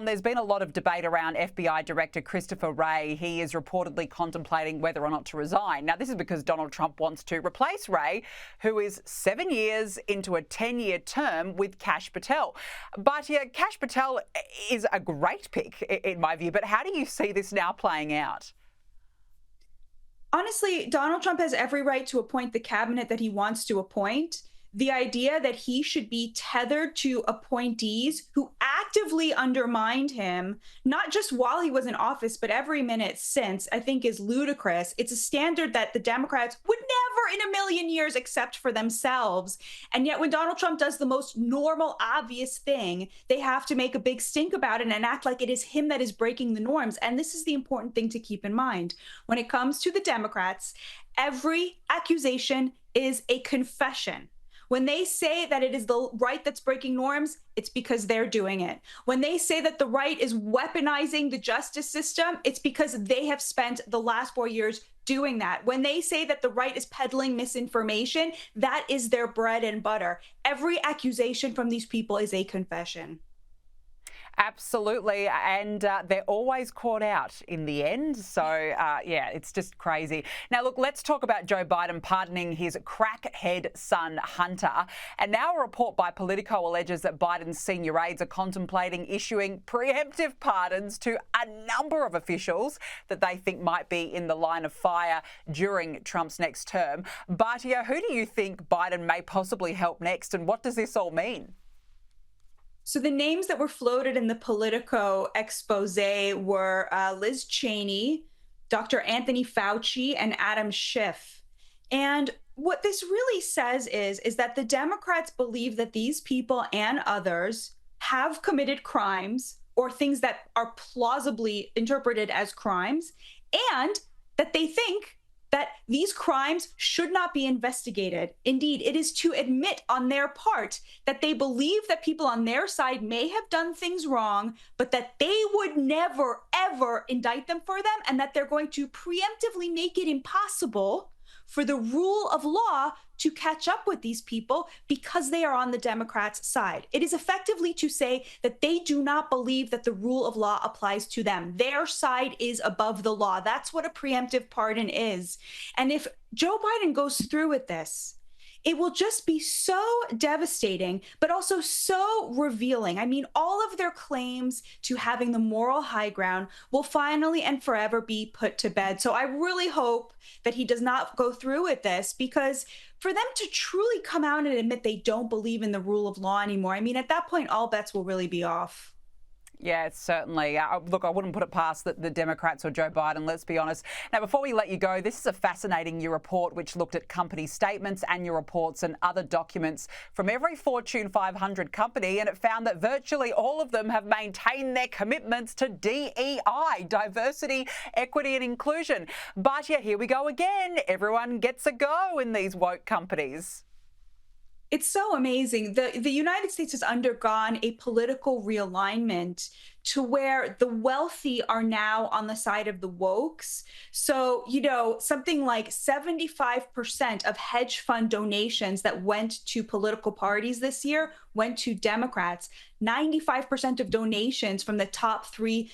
There's been a lot of debate around FBI Director Christopher Wray. He is reportedly contemplating whether or not to resign. Now, this is because Donald Trump wants to replace Wray, who is 7 years into a 10-year term with Kash Patel. Batya, Kash Patel is a great pick, in my view, but how do you see this now playing out? Honestly, Donald Trump has every right to appoint the cabinet that he wants to appoint. The idea that he should be tethered to appointees who actively undermined him, not just while he was in office, but every minute since, I think is ludicrous. It's a standard that the Democrats would never in a million years accept for themselves. And yet when Donald Trump does the most normal, obvious thing, they have to make a big stink about it and act like it is him that is breaking the norms. And this is the important thing to keep in mind. When it comes to the Democrats, every accusation is a confession. When they say that it is the right that's breaking norms, it's because they're doing it. When they say that the right is weaponizing the justice system, it's because they have spent the last 4 years doing that. When they say that the right is peddling misinformation, that is their bread and butter. Every accusation from these people is a confession. Absolutely, and they're always caught out in the end. So, yeah, it's just crazy. Now, look, let's talk about Joe Biden pardoning his crackhead son, Hunter. And now a report by Politico alleges that Biden's senior aides are contemplating issuing preemptive pardons to a number of officials that they think might be in the line of fire during Trump's next term. Batya, who do you think Biden may possibly help next, and what does this all mean? So the names that were floated in the Politico expose were Liz Cheney, Dr. Anthony Fauci, and Adam Schiff. And what this really says is that the Democrats believe that these people and others have committed crimes or things that are plausibly interpreted as crimes, and that they think that these crimes should not be investigated. Indeed, it is to admit on their part that they believe that people on their side may have done things wrong, but that they would never, ever indict them for them, and that they're going to preemptively make it impossible for the rule of law to catch up with these people because they are on the Democrats' side. It is effectively to say that they do not believe that the rule of law applies to them. Their side is above the law. That's what a preemptive pardon is. And if Joe Biden goes through with this, it will just be so devastating, but also so revealing. I mean, all of their claims to having the moral high ground will finally and forever be put to bed. So I really hope that he does not go through with this, because for them to truly come out and admit they don't believe in the rule of law anymore, I mean, at that point, all bets will really be off. Yeah, it's certainly. Look, I wouldn't put it past the Democrats or Joe Biden, let's be honest. Now, before we let you go, this is a fascinating new report which looked at company statements, annual reports and other documents from every Fortune 500 company, and it found that virtually all of them have maintained their commitments to DEI, diversity, equity and inclusion. But yeah, here we go again. Everyone gets a go in these woke companies. It's so amazing. The United States has undergone a political realignment to where the wealthy are now on the side of the wokes. So, something like 75% of hedge fund donations that went to political parties this year went to Democrats. 95% of donations from the top three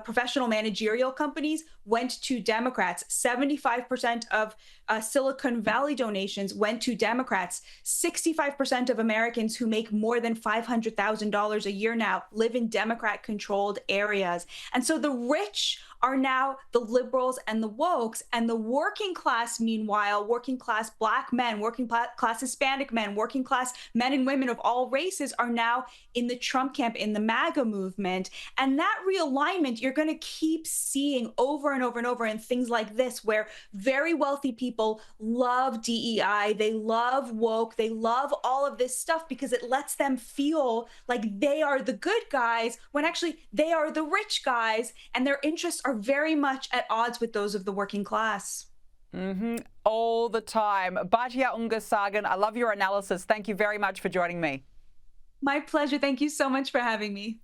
professional managerial companies went to Democrats. 75% of Silicon Valley donations went to Democrats. 65% of Americans who make more than $500,000 a year now live in Democrat-controlled areas. And so the rich are now the liberals and the wokes, and the working class, meanwhile, working class Black men, working class Hispanic men, working class men and women of all races are now in the Trump camp, in the MAGA movement. And that realignment you're going to keep seeing over and over and over in things like this, where very wealthy people love DEI, they love woke, they love all of this stuff because it lets them feel like they are the good guys when actually they are the rich guys, and their interests are very much at odds with those of the working class. All the time. Batya Ungar-Sargon, I love your analysis. Thank you very much for joining me. My pleasure. Thank you so much for having me.